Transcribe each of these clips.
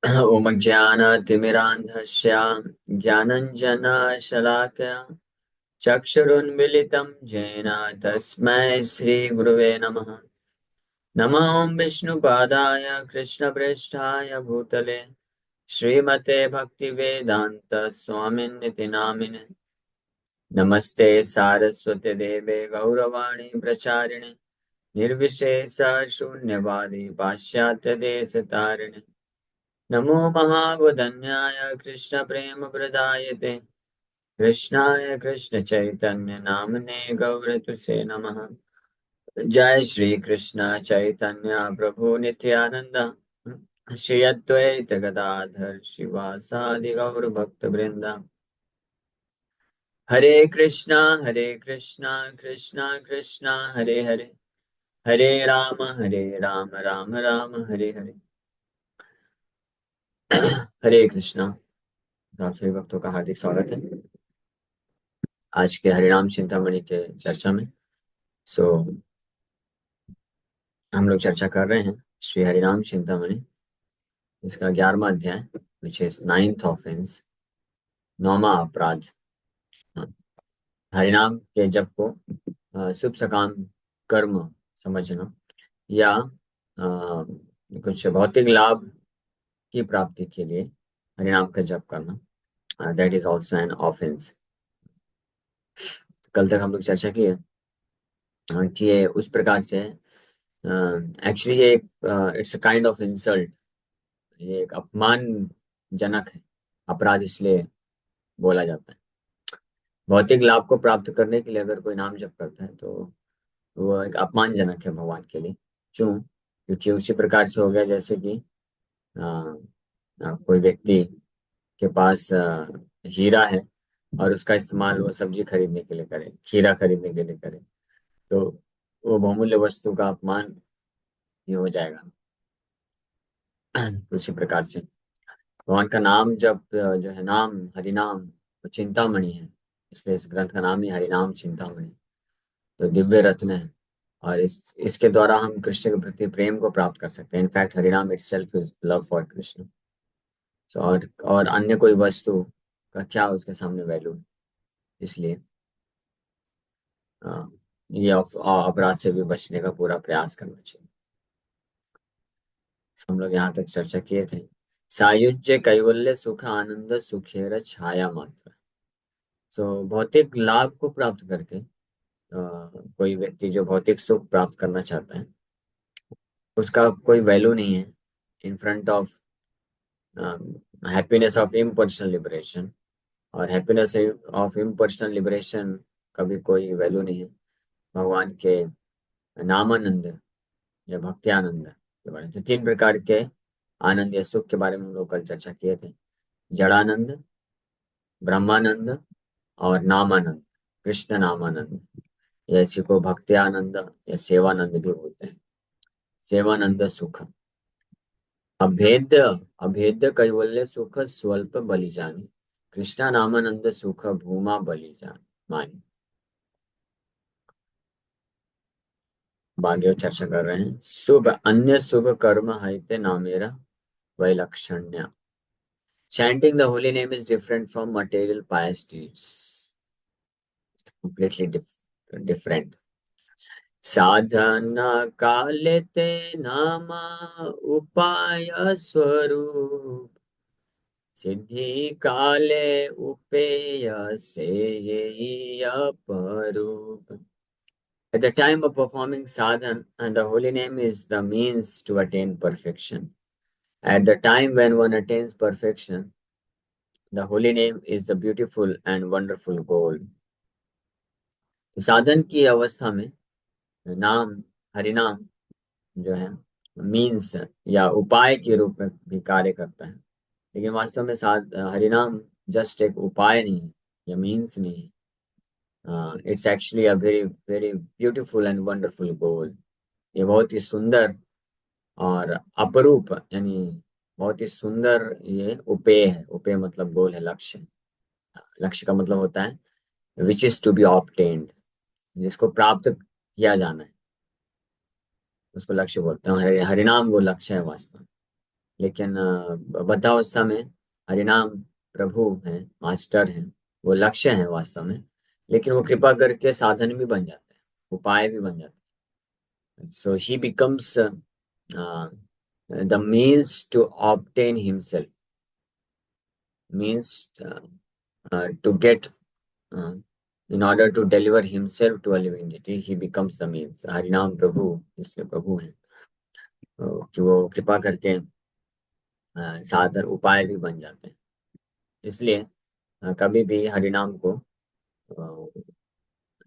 ओमज्ञानतिमिरान्धस्य ज्ञानञ्जनशलाकया चक्षुरुन्मिलितं येन तस्मै श्रीगुरुवे नमः। नमो विष्णुपादाय कृष्णप्रेष्ठाय भूतले श्रीमते भक्तिवेदान्त स्वामिन्निति नामिने। नमस्ते सारस्वते देवे गौरवाणी प्रचारिणे निर्विशेष शून्यवादी पाश्चात्य देश तारिणे। नमो महावदन्याय कृष्णप्रेमप्रदायते कृष्णाय कृष्णचैतन्य नामने गौरतुसे नमः। जय श्री कृष्ण चैतन्य प्रभु नित्यानंद श्री अद्वैत गदाधर शिवासादि गौर भक्त वृंद। हरे कृष्णा कृष्णा कृष्णा हरे हरे, हरे राम राम राम हरे हरे। हरे कृष्णा। आप सभी भक्तों का हार्दिक स्वागत है आज के हरिनाम चिंतामणि के चर्चा में। सो हम लोग चर्चा कर रहे हैं श्री हरिनाम चिंतामणि, इसका 11वां अध्याय, विच इज नाइन्थ ऑफेंस, 9वां अपराध। हाँ, हरिनाम के जप को शुभ सकाम कर्म समझना या कुछ भौतिक लाभ की प्राप्ति के लिए हरिनाम का जप करना, that is also an offence. कल तक हम लोग चर्चा की है कि ये उस प्रकार से एक्चुअली ये it's a kind of insult, ये एक अपमानजनक है। अपराध इसलिए बोला जाता है। भौतिक लाभ को प्राप्त करने के लिए अगर कोई नाम जप करता है तो वो एक अपमानजनक है भगवान के लिए। क्यों? क्योंकि उसी प्रकार से हो गया जैसे कि कोई व्यक्ति के पास हीरा है और उसका इस्तेमाल वो सब्जी खरीदने के लिए करे, खीरा खरीदने के लिए करे, तो वो बहुमूल्य वस्तु का अपमान ही हो जाएगा। उसी प्रकार से भगवान का नाम जब जो है नाम हरिनाम, वो चिंतामणि है, इसलिए इस ग्रंथ का नाम ही हरिनाम चिंतामणि। तो दिव्य रत्न है और इसके द्वारा हम कृष्ण के प्रति प्रेम को प्राप्त कर सकते हैं। इनफैक्ट हरिनाम itself is love for Krishna. और अन्य कोई वस्तु का क्या उसके सामने वैल्यू है। इसलिए ये अपराध से भी बचने का पूरा प्रयास करना चाहिए। हम लोग यहाँ तक चर्चा किए थे। सायुज्य कैवल्य सुख आनंद सुखेर छाया मात्र। भौतिक लाभ को प्राप्त करके कोई व्यक्ति जो भौतिक सुख प्राप्त करना चाहता है उसका कोई वैल्यू नहीं है in front of happiness of impersonal liberation. और हैप्पीनेस ऑफ इम्पर्सनल लिबरेशन का भी कोई वैल्यू नहीं है भगवान के नामानंद या भक्ति आनंद के बारे में। तो 3 प्रकार के आनंद या सुख के बारे में हम लोग कल चर्चा किए थे। जड़ानंद, ब्रह्मानंद और नामानंद, कृष्ण नामानंद, या इसी को भक्ति आनंद या सेवानंद भी बोलते हैं। सेवानंद सुख अभेद्य, अभेद्य कैवल्य सुख स्वल्प बलिजानी, कृष्णा नामानंद सुख भूमा बलिजान मानी। आगे चर्चा कर रहे हैं। शुभ अन्य शुभ कर्म है नामेरा वैलक्षण्य। Chanting the holy name is different from material pious deeds. Completely different. साधना काले ते नामा उपाय स्वरूप, सिद्धि काले उपेय से यही अपरूप। At the time of performing sadhan, and the holy name is the means to attain perfection. At the time when one attains perfection, the holy name is the beautiful and wonderful goal. साधन की अवस्था में नाम, हरिनाम जो है means या उपाय के रूप में भी कार्य करता है। लेकिन वास्तव में हरिनाम जस्ट एक उपाय नहीं है या मीन्स नहीं है। It's actually a very very beautiful and wonderful goal. ये बहुत ही सुंदर और अपरूप, यानी बहुत ही सुंदर ये उपेय है। उपेय मतलब गोल है, लक्ष्य। लक्ष्य का मतलब होता है which is to be obtained, जिसको प्राप्त किया जाना है उसको लक्ष्य बोलते हैं। हरिनाम वो लक्ष्य है वास्तव में। लेकिन बद्धावस्था में हरिनाम प्रभु हैं, मास्टर हैं, वो लक्ष्य है वास्तव में। लेकिन वो कृपा करके साधन भी बन जाते हैं, उपाय भी बन जाते हैं। So he becomes the means to obtain himself, means to get uh, in order to deliver himself to a living entity, he becomes the means। हरिनाम प्रभु इसके प्रभु हैं, कि वो कृपा करके साधन उपाय भी बन जाते हैं। इसलिए कभी भी हरिनाम को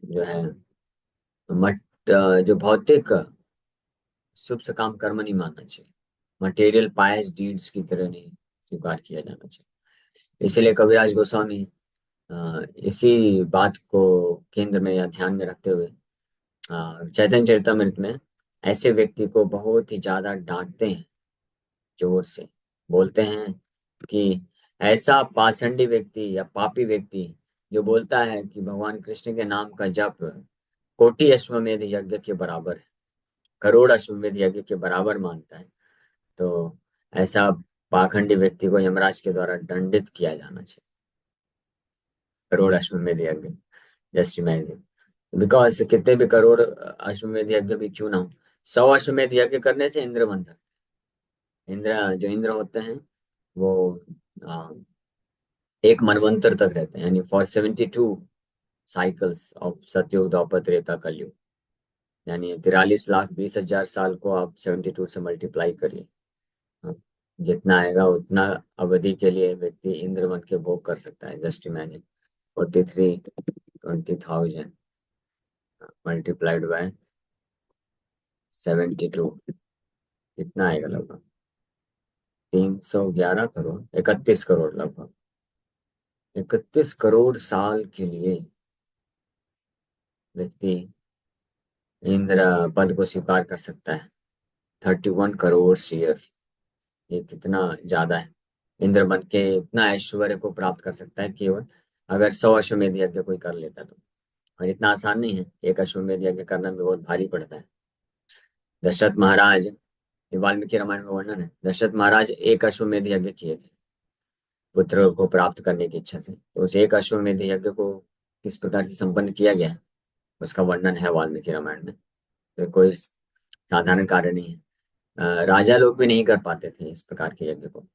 जो है जो भौतिक शुभ सकाम कर्म नहीं मानना चाहिए, मटेरियल पायस डीड्स की तरह नहीं स्वीकार किया जाना चाहिए। इसलिए कविराज गोस्वामी इसी बात को केंद्र में या ध्यान में रखते हुए चैतन्य चरितमृत में ऐसे व्यक्ति को बहुत ही ज्यादा डांटते हैं, जोर से बोलते हैं कि ऐसा पाषंडी व्यक्ति या पापी व्यक्ति जो बोलता है कि भगवान कृष्ण के नाम का जप कोटि अश्वमेध यज्ञ के बराबर है, करोड़ अश्वमेध यज्ञ के बराबर मानता है, तो ऐसा पाखंडी व्यक्ति को यमराज के द्वारा दंडित किया जाना चाहिए। करोड़ अश्वमेध यज्ञ, जस्ट इमेजिन। बिकॉज कितने भी करोड़ अश्वमेध यज्ञ भी क्यों ना हो, 100 अश्वमेध यज्ञ करने से इंद्र बन सकते हैं। इंद्र जो इंद्र होते हैं वो आ, एक मनवंतर तक रहते हैं, यानी फॉर 72 साइकिल्स ऑफ सतयुग द्वापर त्रेता कलयुग, यानी 43,20,000 साल को आप 72 से मल्टीप्लाई करिए। हाँ, जितना आएगा उतना अवधि के लिए व्यक्ति इंद्र बन के भोग कर सकता है। जस्ट इमेजिन 43 20,000 मल्टीप्लाइड बाय 72, कितना आएगा? लगभग 311 करोड़, 31 करोड़ लगभग। 31 करोड़ साल के लिए व्यक्ति इंद्र पद को स्वीकार कर सकता है। 31 करोड़ ईयर, ये कितना ज्यादा है। इंद्र बन के इतना ऐश्वर्य को प्राप्त कर सकता है केवल अगर 100 अश्वमेध यज्ञ कोई कर लेता तो। और इतना आसान नहीं है, एक अश्वमेध यज्ञ करना भी बहुत भारी पड़ता है। दशरथ महाराज, ये वाल्मीकि रामायण में वर्णन है, दशरथ महाराज एक अश्वमेध यज्ञ किए थे पुत्र को प्राप्त करने की इच्छा से। तो उस एक अश्वमेध यज्ञ को किस प्रकार से संपन्न किया गया है उसका वर्णन है वाल्मीकि रामायण में। तो कोई साधारण कार्य नहीं है। राजा लोग भी नहीं कर पाते थे इस प्रकार के यज्ञ को।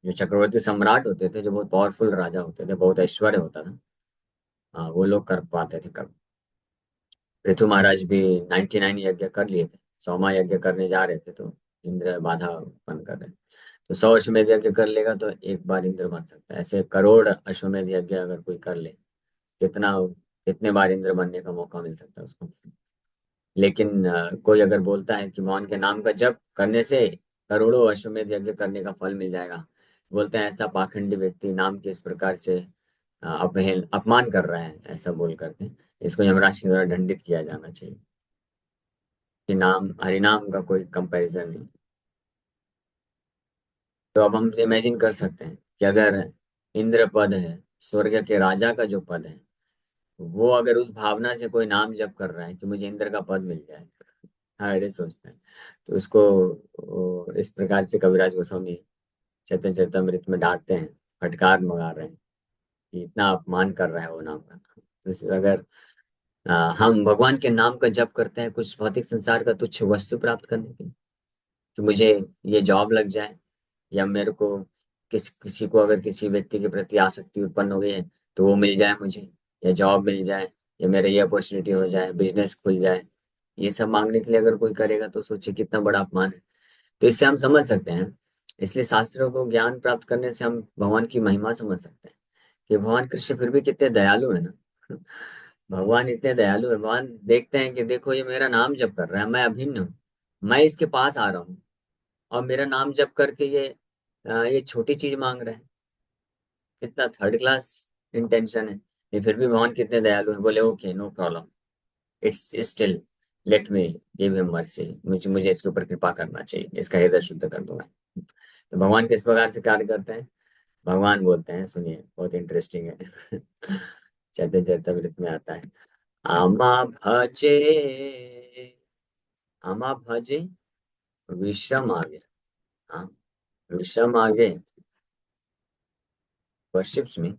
जो चक्रवर्ती सम्राट होते थे, जो बहुत पावरफुल राजा होते थे, बहुत ऐश्वर्य होता था, वो लोग कर पाते थे। कब पृथु महाराज भी 99 यज्ञ कर लिए थे, 100वां यज्ञ करने जा रहे थे तो इंद्र बाधा उत्पन्न कर रहे। तो 100 अश्वमेध यज्ञ कर लेगा तो एक बार इंद्र बन सकता है। ऐसे करोड़ अश्वमेध यज्ञ अगर कोई कर ले, कितना कितने बार इंद्र बनने का मौका मिल सकता है उसको। लेकिन कोई अगर बोलता है कि भगवान के नाम का जप करने से करोड़ों अश्वमेध यज्ञ करने का फल मिल जाएगा, बोलते हैं ऐसा पाखंडी व्यक्ति नाम के इस प्रकार से अपमान कर रहा है, ऐसा बोल करके इसको यमराज के द्वारा दंडित किया जाना चाहिए। कि नाम हरिनाम का कोई कंपैरिजन नहीं। तो अब हम इमेजिन कर सकते हैं कि अगर इंद्र पद है, स्वर्ग के राजा का जो पद है, वो अगर उस भावना से कोई नाम जप कर रहा है कि मुझे इंद्र का पद मिल जाए, हाँ ऐसे सोचते हैं, तो उसको इस प्रकार से कविराज गोस्वामी चैतन्य चरितमृत में डांटते हैं, फटकार मंगा रहे हैं कि इतना अपमान कर रहा है वो नाम का। तो अगर हम भगवान के नाम का जप करते हैं कुछ भौतिक संसार का तुच्छ वस्तु प्राप्त करने के लिए, कि मुझे ये जॉब लग जाए, या मेरे को किसी को अगर किसी व्यक्ति के प्रति आसक्ति उत्पन्न हो गई है तो वो मिल जाए मुझे, या जॉब मिल जाए, या मेरा ये अपॉर्चुनिटी हो जाए, बिजनेस खुल जाए, ये सब मांगने के लिए अगर कोई करेगा तो सोचिए कितना बड़ा अपमान है। तो इससे हम समझ सकते हैं, इसलिए शास्त्रों को ज्ञान प्राप्त करने से हम भगवान की महिमा समझ सकते हैं कि भगवान कृष्ण फिर भी कितने दयालु है ना। भगवान इतने दयालु है, भगवान देखते हैं कि देखो ये मेरा नाम जप कर रहा है, मैं अभिन्न हूँ, मैं इसके पास आ रहा हूँ और मेरा नाम जप करके ये छोटी चीज मांग रहा है, कितना थर्ड क्लास इंटेंशन है। ये फिर भी भगवान कितने दयालु हैं, बोले okay no problem, it's still let me give him mercy, मुझे मुझे इसके ऊपर कृपा करना चाहिए, इसका हृदय शुद्ध कर दूंगा। तो भगवान किस प्रकार से कार्य करते हैं, भगवान बोलते हैं, सुनिए बहुत इंटरेस्टिंग है। चैतन्य चरितमृत में आता है, आमा भजे, आमा भजे विश्रम आ गया। हाँ, विषम आगे worships me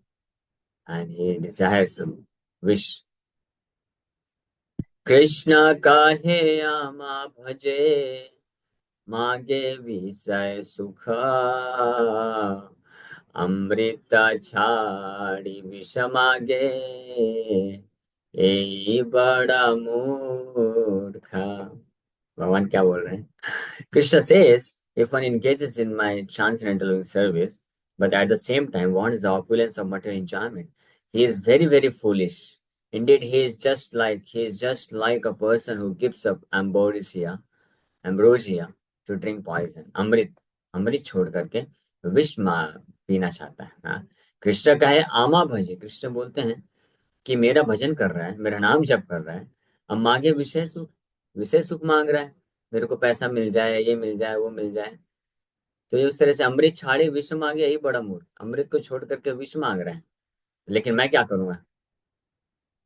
and he desires some wish. Krishna काहे आमा भजे, मागे विषय सुख, अमृत छाड़ी विष मागे, ए बड़ा मूर्खा। भगवान क्या बोल रहे हैं? Krishna says, if one engages in my transcendental service, but at the same time wants the opulence of material enjoyment, he is very, very foolish. Indeed, he is just like a person who gives up ambrosia to drink poison. अमृत छोड़ करके विष पीना चाहता है। हाँ, कृष्ण का है आमा भजे। कृष्ण बोलते हैं कि मेरा भजन कर रहा है, मेरा नाम जप कर रहा है, अब मांगे विषय सुख मांग रहा है, मेरे को पैसा मिल जाए, ये मिल जाए, वो मिल जाए। तो ये उस तरह से अमृत छाड़े विष मांगे, यही बड़ा मूर्ख। अमृत को छोड़ करके विष मांग रहे हैं, लेकिन मैं क्या करूंगा?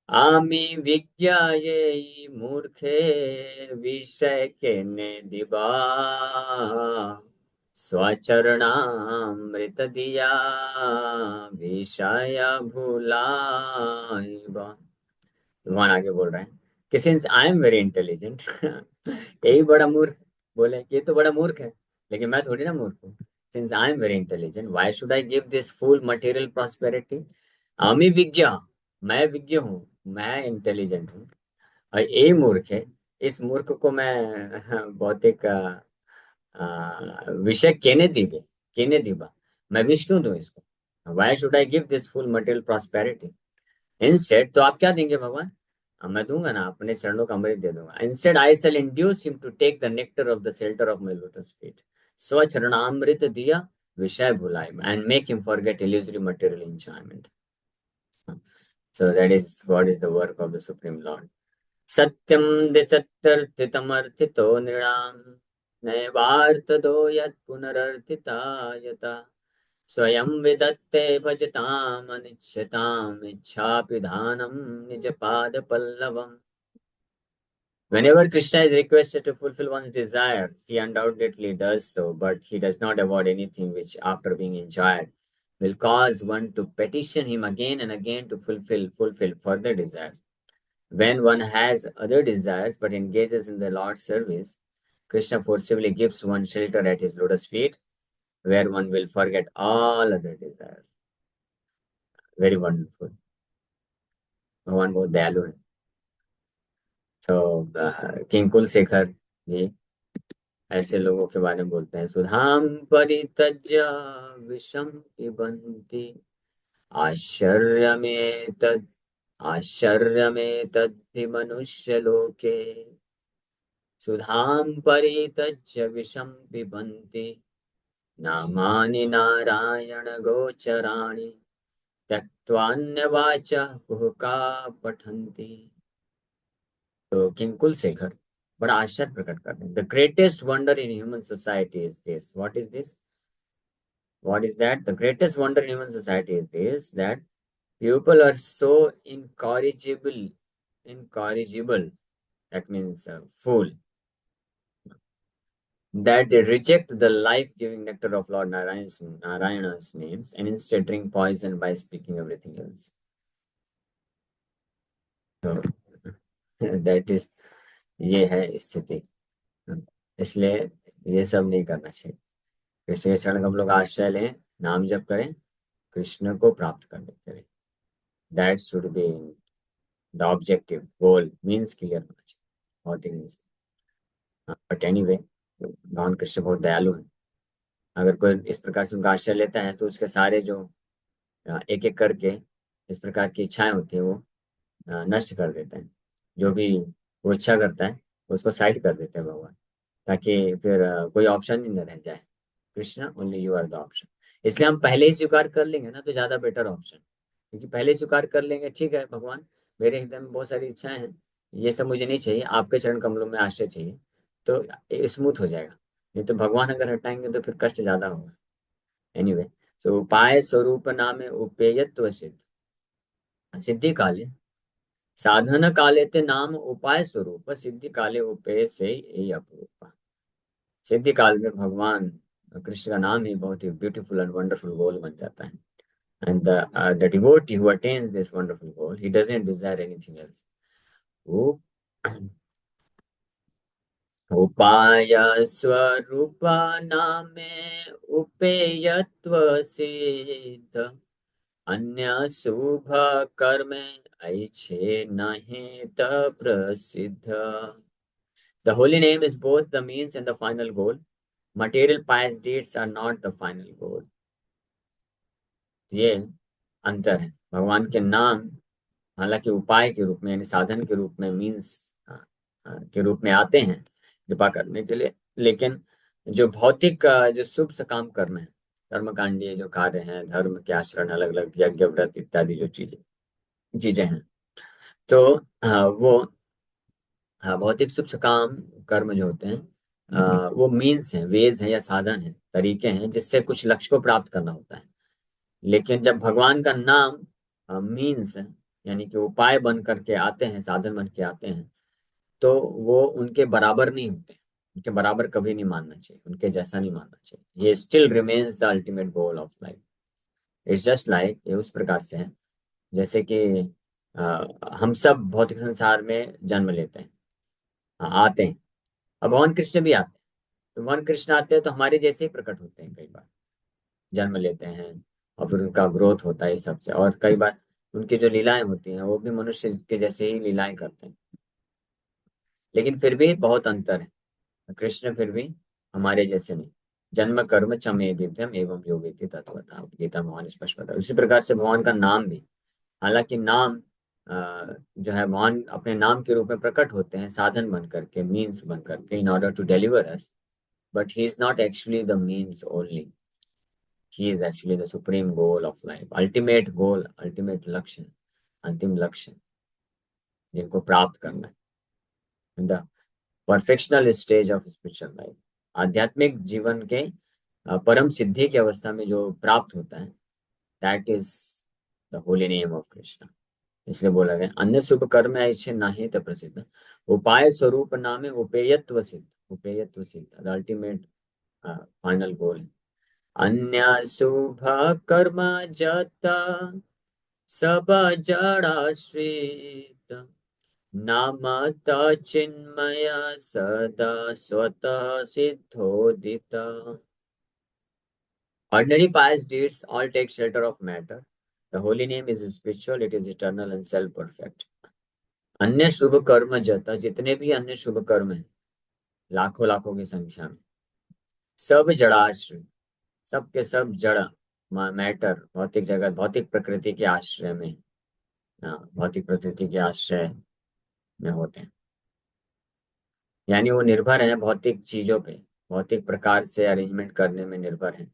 आमी विज्ञा ये मूर्खे, विषय के ने दिबा, स्वचरणामृत दिया, विषय भुलाइबा। भगवान आगे बोल रहे हैं कि since I am very intelligent, यही बड़ा मूर्ख। बोले कि ये तो बड़ा मूर्ख है, लेकिन मैं थोड़ी ना मूर्ख हूँ। Since I am very intelligent, why should I give this full material prosperity? आमी विज्ञा, मैं विज्ञ हूँ, मैं इंटेलिजेंट हूँ, और यही मूर्ख है। इस मूर्ख को मैं भौतिक विषय केने दीबा, मैं विष क्यों दूं इसको? Why should I give this full material prosperity? Instead, तो आप क्या देंगे भगवान? मैं दूंगा ना, अपने चरणों का अमृत दे दूंगा। Instead I shall induce him to take the nectar of the shelter of my lotus feet, स्व चरणामृत दिया, विषय भुलाए, and make him forget illusory material enjoyment. So that is what is the work of the Supreme Lord. सत्यम दिसत्यर्थितमर्थितो नृणाम, नैवार्थदो यत् पुनरर्थितायता, स्वयं विदत्ते भजताम अनिच्छताम इच्छापिधानम निज पाद पल्लवम। Whenever Krishna is requested to fulfill one's desire, he undoubtedly does so, but he does not avoid anything which, after being enjoyed, will cause one to petition him again and again to fulfill further desires. When one has other desires but engages in the Lord's service, Krishna forcibly gives one shelter at his lotus feet, where one will forget all other desires. Very wonderful. भगवान बहुत दयालु है। तो किंकुल शेखर जी ऐसे लोगों के बारे में बोलते हैं, सुधाम परितज्य विषम पिबन्ति, आश्चर्य में तद आश्चर्य में तद्धि मनुष्य लोके, सुधाम परितज्य विषम पिबन्ति, नामानि नारायण गोचराणि, त्यक्त्वान्यवाचः कुहुका पठन्ति। तो किंकुल शेखर बड़ा आश्चर्य प्रकट करते हैं। The greatest wonder in human society is this. What is this? What is that? The greatest wonder in human society is this, that people are so incorrigible, that means fool, that they reject the life-giving nectar of Lord Narayana's names and instead drink poison by speaking everything else. So that is, ये है स्थिति। इसलिए ये सब नहीं करना चाहिए। कृष्ण के शरण कमलों का आश्रय लें, नाम जप करें, कृष्ण को प्राप्त करने के लिए। That should be the objective goal, means clear होना चाहिए और थिंग्स। बट एनीवे, भगवान कृष्ण बहुत दयालु है। अगर कोई इस प्रकार से उनका आश्रय लेता है तो उसके सारे जो एक एक करके इस प्रकार की इच्छाएं होती है वो नष्ट कर देते हैं। जो भी वो इच्छा करता है उसको साइड कर देते हैं भगवान, ताकि फिर कोई ऑप्शन ही न रह जाए। Krishna only you are the option. इसलिए हम पहले ही स्वीकार कर लेंगे ना तो ज्यादा बेटर ऑप्शन, क्योंकि पहले ही स्वीकार कर लेंगे, ठीक है भगवान मेरे हृदय में बहुत सारी इच्छाएं हैं, ये सब मुझे नहीं चाहिए, आपके चरण कमलों में आश्रय चाहिए, तो स्मूथ हो जाएगा। नहीं तो भगवान अगर हटाएंगे तो फिर कष्ट ज्यादा होगा। एनीवे, सो उपाय स्वरूप नामे उपेयत्व सिद्ध, सिद्धि काले साधन काले ते नाम उपाय स्वरूप, सिद्धि काले उपेय से यही अपरूप। सिद्धि काल में भगवान कृष्ण का नाम ही बहुत ही ब्यूटीफुल एंड वंडरफुल गोल बन जाता है. And the devotee who attains this wonderful goal, he doesn't desire anything else. Up- उपाय स्वरूप नामे उपेयत्व सिद्ध अन्य शुभ कर्म ऐच्छे नहीं त प्रसिद्ध. The holy name is both the means and the final goal. Material pious deeds are not the final goal. ये अंतर है. भगवान के नाम हालांकि उपाय के रूप में यानी साधन के रूप में मीन्स के रूप में आते हैं कृपा करने के लिए, लेकिन जो भौतिक जो शुभ सकाम कर्म है, कर्मकांडीय जो कार्य हैं, धर्म के आचरण, अलग अलग यज्ञ व्रत इत्यादि जो चीजें चीजें हैं, तो वो भौतिक शुभ सकाम कर्म जो होते हैं वो मीन्स हैं, वेज है या साधन है, तरीके हैं जिससे कुछ लक्ष्य को प्राप्त करना होता है. लेकिन जब भगवान का नाम मीन्स है यानी कि उपाय बन करके आते हैं, साधन बन के आते हैं, तो वो उनके बराबर नहीं होते. उनके बराबर कभी नहीं मानना चाहिए, उनके जैसा नहीं मानना चाहिए. ये still remains the ultimate goal of life. It's just like, ये उस प्रकार से है जैसे कि हम सब भौतिक संसार में जन्म लेते हैं, आते हैं. अब भगवान कृष्ण भी आते हैं, तो भगवान कृष्ण आते हैं तो हमारे जैसे ही प्रकट होते हैं. कई बार जन्म लेते हैं और फिर उनका ग्रोथ होता है इस सबसे, और कई बार उनकी जो लीलाएं होती हैं वो भी मनुष्य के जैसे ही लीलाएं करते हैं. लेकिन फिर भी बहुत अंतर है. कृष्ण फिर भी हमारे जैसे नहीं. जन्म कर्म चमे दिव्यम एवं योगिति तत्वतः, गीता भगवान स्पष्ट बता. उसी प्रकार से भगवान का नाम भी, हालांकि नाम जो है भगवान अपने नाम के रूप में प्रकट होते हैं साधन बन करके, मीन्स बन करके, in order to deliver us. But he is not actually the means only. He is actually the supreme goal of life, ultimate goal, ultimate लक्ष्य, अंतिम लक्ष्य जिनको प्राप्त करना है. The perfectional stage of spiritual life, आध्यात्मिक जीवन के परम सिद्धि की अवस्था में जो प्राप्त होता है, that is the holy name of Krishna. इसलिए बोला गया अन्य शुभ कर्म ऐसे नाही त प्रसिद्ध उपाय स्वरूप नामे उपेयत्व सिद्ध. उपेयत्व सिद्ध अल्टीमेट फाइनल गोल. अन्य शुभ कर्म जता सब जड़ाश्रित नाम चिन्मय सदा स्वतः सिद्धोदित. Ordinary pious deeds all take shelter of matter. The holy name is spiritual, it is eternal and self-perfect. अन्य शुभ कर्म जता, जितने भी अन्य शुभ कर्म हैं लाखों लाखों की संख्या में, सब जड़ाश्रय, सब के सब जड़, मैटर, भौतिक जगत, भौतिक प्रकृति के आश्रय में, भौतिक प्रकृति के आश्रय में होते हैं. यानी वो निर्भर है भौतिक चीजों पे, भौतिक प्रकार से अरेंजमेंट करने में निर्भर है,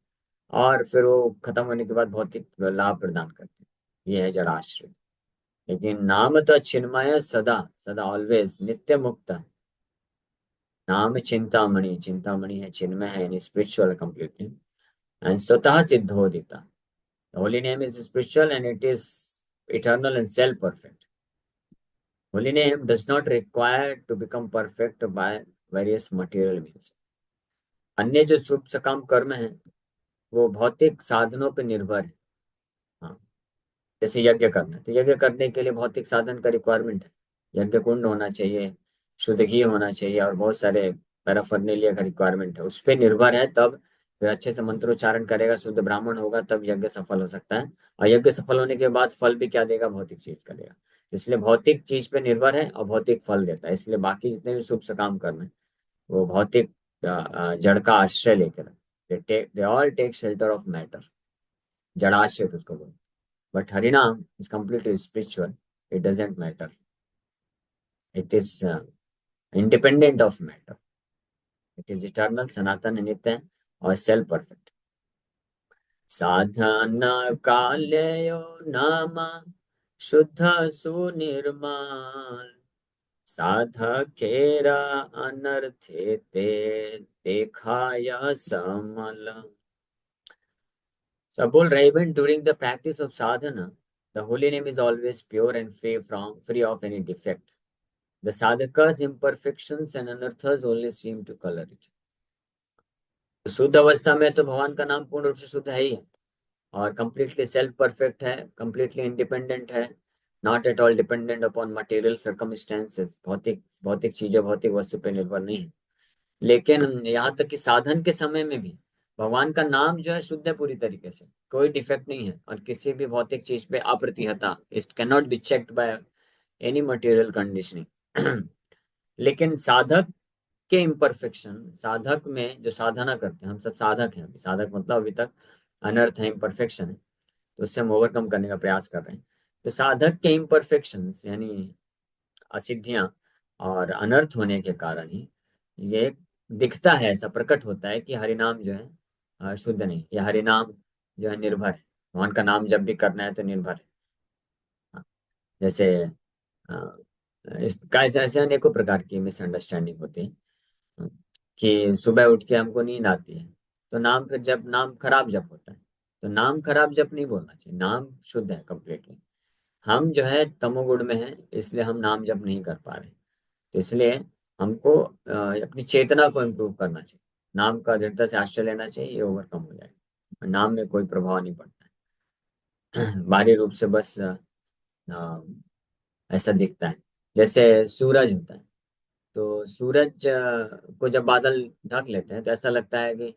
और फिर वो खत्म होने के बाद भौतिक लाभ प्रदान करते हैं. ये है जड़ाश्रय. लेकिन नाम तो चिन्मय सदा, सदा ऑलवेज नित्य मुक्त है. नाम चिंतामणि, चिंतामणि है, चिन्मय है, यानी स्पिरिचुअल कंप्लीटली, एंड स्वतः सिद्धोदिता. Holy name is spiritual and it is eternal and self perfect. Holy name does not require to become perfect by various material means. अन्य जो शुभ सकाम कर्म है वो भौतिक साधनों पर निर्भर है. हाँ, जैसे यज्ञ करना, तो यज्ञ करने के लिए भौतिक साधन का रिक्वायरमेंट है. यज्ञ कुंड होना चाहिए, शुद्ध घी होना चाहिए, और बहुत सारे पैराफर्नेलिया का रिक्वायरमेंट है. उस पर निर्भर है. तब फिर अच्छे से मंत्रोच्चारण करेगा, शुद्ध ब्राह्मण होगा, तब यज्ञ सफल हो सकता है. और यज्ञ सफल होने के बाद फल भी क्या देगा? भौतिक चीज का देगा. इसलिए भौतिक चीज पे निर्भर है और भौतिक फल देता है. इसलिए बाकी जितने भी शुभ सकाम कर्म है वो भौतिक जड़ का आश्रय लेकर, they all take shelter of matter. जड़ाश्रय उसको बोलते. But Harinam is completely spiritual. It doesn't matter. It is independent of matter. It is eternal, Sanatan, Nitya, or self-perfect. Sadhana Kaleyo Nama Shuddha Sunirmal Sadhakera Anarthe Te Dekhaya Samala. So, बोल रहे, even during the practice of sadhana, the holy name is always pure and free of any defect. The sadhaka's imperfections and anarthas only seem to color it. शुद्ध अवस्था में तो भगवान का नाम पूर्ण रूप से शुद्ध है ही है, और कंप्लीटली सेल्फ परफेक्ट है, कंप्लीटली इंडिपेंडेंट है, not at all dependent upon material circumstances, भौतिक भौतिक चीजें भौतिक वस्तु पे निर्भर नहीं है। लेकिन यहाँ तक कि साधन के समय में भी भगवान का नाम जो है शुद्ध है पूरी तरीके से, कोई डिफेक्ट नहीं है, और किसी भी भौतिक चीज पे अप्रतिहता, it can not be checked by any material conditioning. लेकिन साधक के इम्परफेक्शन, साधक में जो साधना करते हैं, हम सब साधक हैं, अभी साधक मतलब अभी तक अनर्थ है, इम्परफेक्शन है, तो उससे हम ओवरकम करने का प्रयास कर रहे हैं। तो साधक के इम्परफेक्शंस यानी असिद्धियां और अनर्थ होने के कारण ही ये दिखता है, ऐसा प्रकट होता है कि हरिनाम जो है शुद्ध नहीं, या हरिनाम जो है निर्भर है, भगवान का नाम जब भी करना है तो निर्भर है। हाँ, जैसे अ, इसका ऐसे अनेकों प्रकार की मिसअंडरस्टैंडिंग होती है कि सुबह उठ के हमको नींद आती है, तो नाम, फिर जब नाम खराब जप होता है, तो नाम खराब जप नहीं बोलना चाहिए, नाम शुद्ध है कंप्लीटली। हम जो है तमोगुण में है, इसलिए हम नाम जप नहीं कर पा रहे, तो इसलिए हमको अपनी चेतना को इम्प्रूव करना चाहिए, नाम का दृढ़ता से आश्रय लेना चाहिए, ये ओवरकम हो जाएगा। नाम में कोई प्रभाव नहीं पड़ता है। बाहरी रूप से बस ऐसा दिखता है, जैसे सूरज होता है, तो सूरज को जब बादल ढक लेते हैं तो ऐसा लगता है कि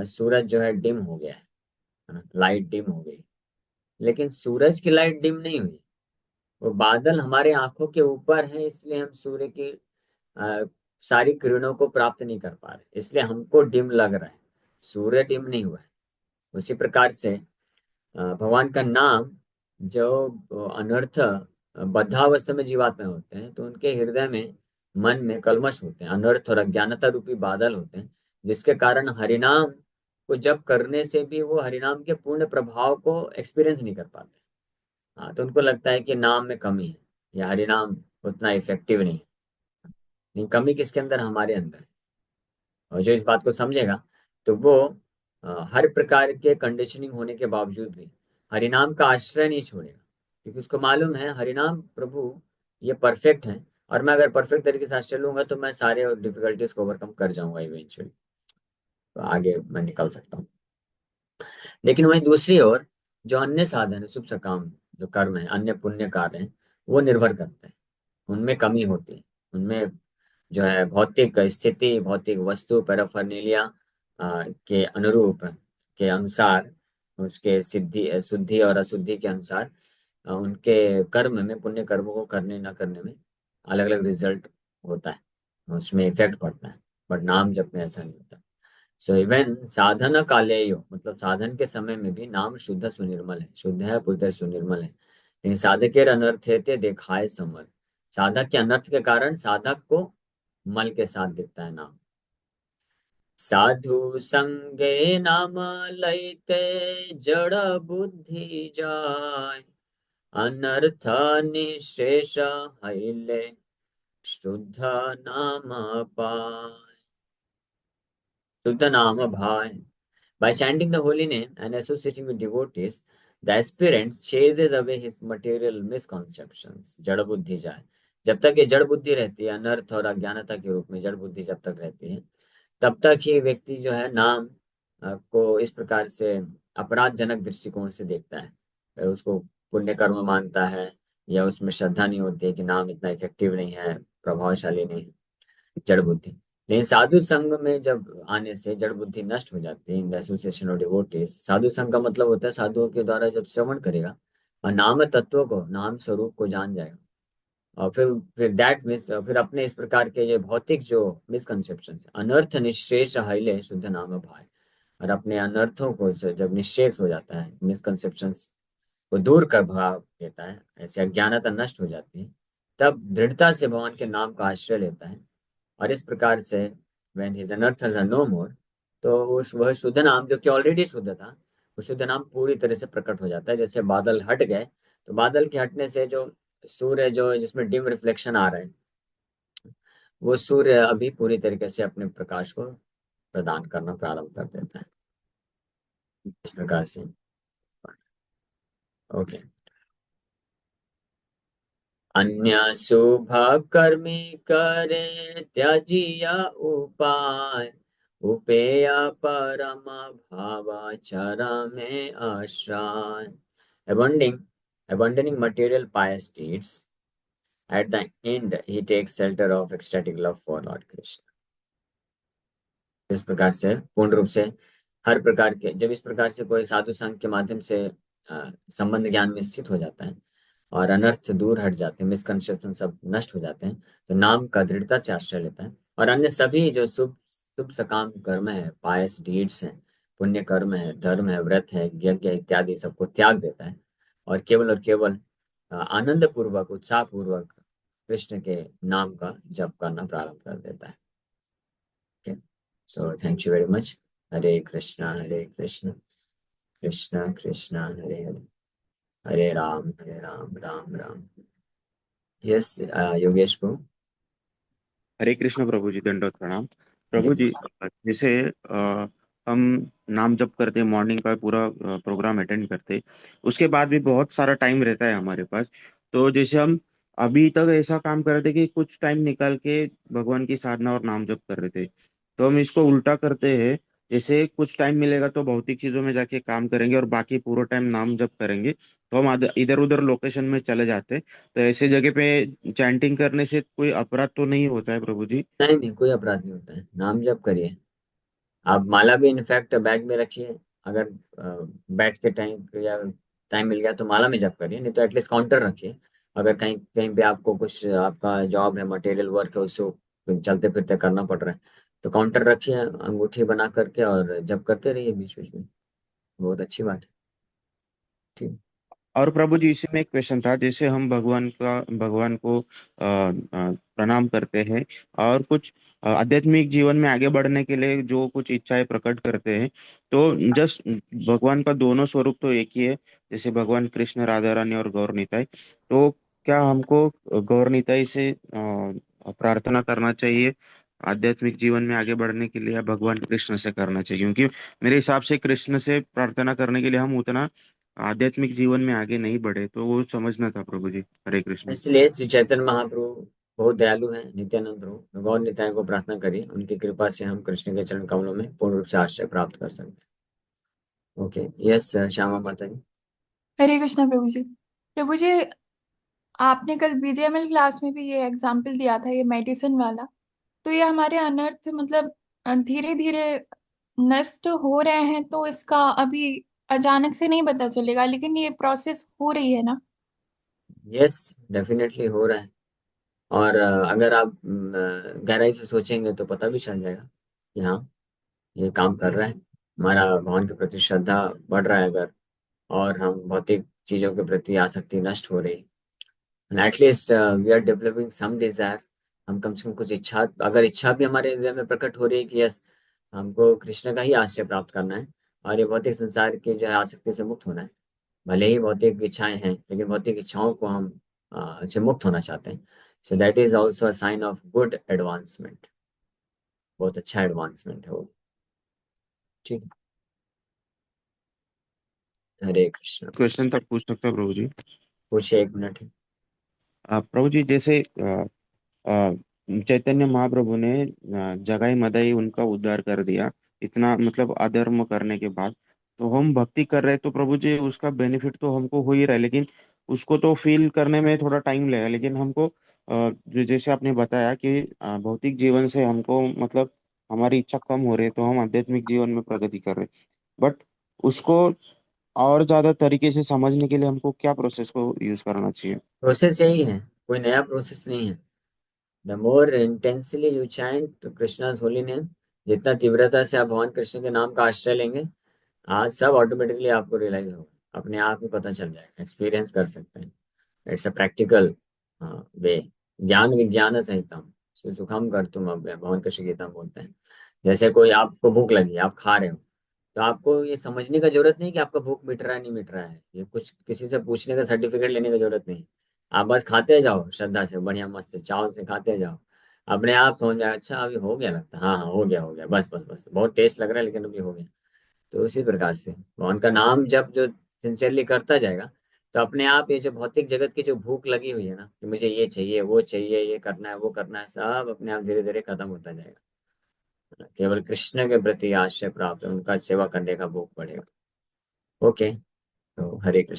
सूरज जो है डिम हो गया है, लाइट डिम हो गई। लेकिन सूरज की लाइट डिम नहीं हुई, वो बादल हमारे आंखों के ऊपर है, इसलिए हम सूर्य की अ, सारी किरणों को प्राप्त नहीं कर पा रहे, इसलिए हमको डिम लग रहा है, सूर्य डिम नहीं हुआ है। उसी प्रकार से भगवान का नाम, जो अनर्थ बद्धावस्था में जीवात्मा होते हैं, तो उनके हृदय में, मन में कल्मश होते हैं, अनर्थ और अज्ञानता रूपी बादल होते हैं, जिसके कारण हरिनाम को जप करने से भी वो हरिनाम के पूर्ण प्रभाव को एक्सपीरियंस नहीं कर पाते। हाँ, तो उनको लगता है कि नाम में कमी है, या हरिनाम उतना इफेक्टिव नहीं है। नहीं, कमी किसके अंदर? हमारे अंदर है। और जो इस बात को समझेगा, तो वो हर प्रकार के कंडीशनिंग होने के बावजूद भी हरिनाम का आश्रय नहीं छोड़ेगा, क्योंकि उसको मालूम है हरिनाम प्रभु ये परफेक्ट है, और मैं अगर परफेक्ट तरीके से आश्रय लूंगा तो मैं सारे डिफिकल्टीज को ओवरकम कर जाऊंगा इवेंचुअली, तो आगे मैं निकल सकता हूँ। लेकिन वहीं दूसरी ओर जो अन्य साधन है, शुभ सकाम जो कर्म है, अन्य पुण्य कार्य हैं, वो निर्भर करते हैं, उनमें कमी होती है, उनमें जो है भौतिक स्थिति, भौतिक वस्तु पैराफर्नेलिया के अनुरूप, के अनुसार, उसके सिद्धि शुद्धि और अशुद्धि के अनुसार उनके कर्म में, पुण्य कर्मों को करने न करने में अलग अलग रिजल्ट होता है, उसमें इफेक्ट पड़ता है। बट नाम जप में ऐसा नहीं होता। सो इवन साधन कालेयो, मतलब साधन के समय में भी नाम शुद्ध सुनिर्मल है, शुद्ध है पूरी तरह सुनिर्मल है, लेकिन साधकेर अनर्थेते देखाए समर, साधक के अनर्थ के कारण साधक को मल के साथ दिखता है नाम। साधु संगे नाम लैते जड़ बुद्धि जाय, अनर्थ निशेष हईले शुद्ध नाम पाय, शुद्ध नाम भाय। By chanting the holy name and associating with devotees, the aspirant chases away his material misconceptions. जड़ बुद्धि जाए, जब तक ये जड़ बुद्धि रहती है, अनर्थ और अज्ञानता के रूप में जड़ बुद्धि जब तक रहती है, तब तक ही व्यक्ति जो है नाम को इस प्रकार से अपराधजनक दृष्टिकोण से देखता है, उसको पुण्य कर्म मानता है, या उसमें श्रद्धा नहीं होती है कि नाम इतना इफेक्टिव नहीं है, प्रभावशाली नहीं है, जड़ बुद्धि। लेकिन साधु संघ में जब आने से जड़ बुद्धि नष्ट हो जाती है, in the association of devotees, साधु संघ का मतलब होता है साधुओं के द्वारा जब श्रवण करेगा और नाम तत्व को, नाम स्वरूप को जान जाएगा, और फिर दैट मीन्स, फिर अपने इस प्रकार के ये भौतिक जो मिसकंसेप्शन, अनर्थ निशेष हिले शुद्ध नाम भाई, और अपने अनर्थों को जब निशेष हो जाता है, मिसकंसेप्शंस को दूर कर भगा देता है, ऐसे अज्ञानता नष्ट हो जाती है, तब दृढ़ता से भगवान के नाम का आश्रय लेता है, और इस प्रकार से when his अनर्थस are no more, तो वह शुद्ध नाम जो कि ऑलरेडी शुद्ध था, वो शुद्ध नाम पूरी तरह से प्रकट हो जाता है। जैसे बादल हट गए, तो बादल के हटने से जो सूर्य, जो जिसमें डिम रिफ्लेक्शन आ रहा है, वो सूर्य अभी पूरी तरीके से अपने प्रकाश को प्रदान करना प्रारंभ कर देता है, इस प्रकार से। ओके। अन्य शुभ कर्मी करे त्याजिया उपाय, उपेय परम भावाचरा में आश्रय. Abandoning material pious deeds, at the end he takes shelter of ecstatic love for Lord Krishna. इस प्रकार से पूर्ण रूप से हर प्रकार के, जब इस प्रकार से कोई साधु संघ के माध्यम से संबंध ज्ञान में स्थित हो जाता है और अनर्थ दूर हट जाते हैं, मिसकंसेप्शन सब नष्ट हो जाते हैं, तो नाम का दृढ़ता से आश्रय लेता है और अन्य सभी जो शुभ शुभ सकाम कर्म है, पायस डीड्स हैं, पुण्य कर्म है, धर्म है, व्रत है, यज्ञ इत्यादि सबको त्याग देता है और केवल आनंद पूर्वक, उत्साह पूर्वक कृष्ण के नाम का जप करना प्रारंभ कर देता है. Okay. So thank you very much. Hare Krishna, Krishna Krishna, Hare Hare, Hare Ram, Ram Ram. Yes, Yogesh को. हरे कृष्ण प्रभु जी, दंडवत प्रणाम प्रभु जी। जैसे हम नाम जप करते हैं, मॉर्निंग का पूरा प्रोग्राम अटेंड करते हैं, उसके बाद भी बहुत सारा टाइम रहता है हमारे पास। तो जैसे हम अभी तक ऐसा काम कर रहे थे कि कुछ टाइम निकाल के भगवान की साधना और नाम जप कर रहे थे, तो हम इसको उल्टा करते हैं। जैसे कुछ टाइम मिलेगा तो भौतिक चीजों में जाके काम करेंगे और बाकी पूरा टाइम नाम जप करेंगे, तो हम इधर उधर लोकेशन में चले जाते हैं। तो ऐसे जगह पे चैंटिंग करने से कोई अपराध तो नहीं होता है प्रभु जी? नहीं नहीं, कोई अपराध नहीं होता है, नाम जप करिए. आप माला भी इनफैक्ट बैग में रखिए. अगर बैठ के टाइम या टाइम मिल गया तो माला में जप करिए, नहीं तो एटलीस्ट काउंटर रखिए. अगर कहीं कहीं पे आपको कुछ, आपका जॉब है, मटेरियल वर्क है, उसको चलते फिरते करना पड़ रहा है, तो काउंटर रखिए अंगूठी बना करके और जप करते रहिए बीच बीच में. बहुत अच्छी बात है. ठीक. और प्रभु जी, इसी में एक क्वेश्चन था। जैसे हम भगवान को प्रणाम करते हैं और कुछ आध्यात्मिक जीवन में आगे बढ़ने के लिए जो कुछ इच्छाएं प्रकट करते हैं, तो जस्ट भगवान का दोनों स्वरूप तो एक ही है, जैसे भगवान कृष्ण, राधा रानी और गौर निताई। तो क्या हमको गौर निताई से प्रार्थना करना चाहिए आध्यात्मिक जीवन में आगे बढ़ने के लिए, या भगवान कृष्ण से करना चाहिए? क्योंकि मेरे हिसाब से कृष्ण से प्रार्थना करने के लिए हम उतना आध्यात्मिक जीवन में आगे नहीं बढ़े, तो वो समझना था प्रभु जी। हरे कृष्ण। इसलिए श्री चैतन्य महाप्रभु बहुत दयालु हैं, नित्यानंद प्रभु गौर निताय को प्रार्थना करिए, उनकी कृपा से हम कृष्ण के चरण कमलों में पूर्ण रूप से आश्रय प्राप्त कर सकते हैं. ओके. यस, श्यामा माता जी. हरे कृष्णा प्रभु जी। प्रभु जी, आपने कल बीजेएमएल क्लास में भी ये एग्जाम्पल दिया था, ये मेडिसिन वाला। तो ये हमारे अनर्थ मतलब धीरे धीरे नष्ट हो रहे हैं, तो इसका अभी अचानक से नहीं पता चलेगा, लेकिन ये प्रोसेस हो रही है ना? यस, डेफिनेटली हो रहा है. और अगर आप गहराई से सोचेंगे तो पता भी चल जाएगा कि हाँ, ये काम कर रहा है. हमारा भगवान के प्रति श्रद्धा बढ़ रहा है अगर, और हम भौतिक चीजों के प्रति आसक्ति नष्ट हो रही, at least we are developing some desire. हम कम से कम कुछ इच्छा, अगर इच्छा भी हमारे हृदय में प्रकट हो रही है कि यस, हमको कृष्ण का ही आश्रय प्राप्त करना है और ये भौतिक संसार की जो है आसक्ति से मुक्त होना है. भले ही भौतिक इच्छाएं हैं, लेकिन भौतिक इच्छाओं को हम से मुक्त होना चाहते हैं. So that is also a sign of good advancement. बहुत अच्छा एडवांसमेंट है वो. ठीक है. हरे कृष्ण. क्वेश्चन तक पूछ सकता हूँ प्रभु जी? पूछिए, 1 मिनट है. प्रभु जी, जैसे अ, चैतन्य महाप्रभु ने जगाई मदाई उनका उद्धार कर दिया, इतना मतलब अधर्म करने के बाद। तो हम भक्ति कर रहे हैं, तो प्रभु जी उसका बेनिफिट तो हमको हो ही रहा है, लेकिन उसको तो फील करने में थोड़ा टाइम लगेगा। लेकिन हमको जो जैसे आपने बताया कि भौतिक जीवन से हमको मतलब हमारी इच्छा कम हो रही है, तो हम आध्यात्मिक जीवन में प्रगति कर रहे हैं। बट उसको और ज्यादा तरीके से समझने के लिए हमको क्या प्रोसेस को यूज करना चाहिए? प्रोसेस यही है, कोई नया प्रोसेस नहीं है. The more intensely you chant Krishna's holy name, जितना तीव्रता से आप भगवान कृष्ण के नाम का आश्रय लेंगे, आज सब ऑटोमेटिकली आपको रियलाइज होगा, अपने आप ही पता चल जाएगा, एक्सपीरियंस कर सकते हैं. It's a practical way. ज्ञान विज्ञान संहितम सुखम कर तुम अब, भगवान कृष्ण गीता में बोलते हैं. जैसे कोई, आपको भूख लगी, आप खा रहे हो, तो आपको ये समझने का जरूरत नहीं कि आपका भूख मिट रहा है नहीं मिट रहा है, ये कुछ किसी से पूछने का, सर्टिफिकेट लेने की जरूरत नहीं. आप बस खाते जाओ श्रद्धा से, बढ़िया मस्त चाव से खाते जाओ, अपने आप समझ में आएगा, अच्छा अभी हो गया लगता है, हाँ हाँ हो गया, बस बस बस, बहुत टेस्ट लग रहा है लेकिन अभी हो गया. तो उसी प्रकार से भगवान का नाम जब जो सिंसियरली करता जाएगा, तो अपने आप ये जो भौतिक जगत की जो भूख लगी हुई है ना, कि मुझे ये चाहिए वो चाहिए, ये करना है वो करना है, सब अपने आप धीरे धीरे खत्म होता जाएगा. केवल कृष्ण के प्रति आश्रय प्राप्त है, उनका सेवा करने का भोग बढ़ेगा। ओके, तो हरे कृष्ण।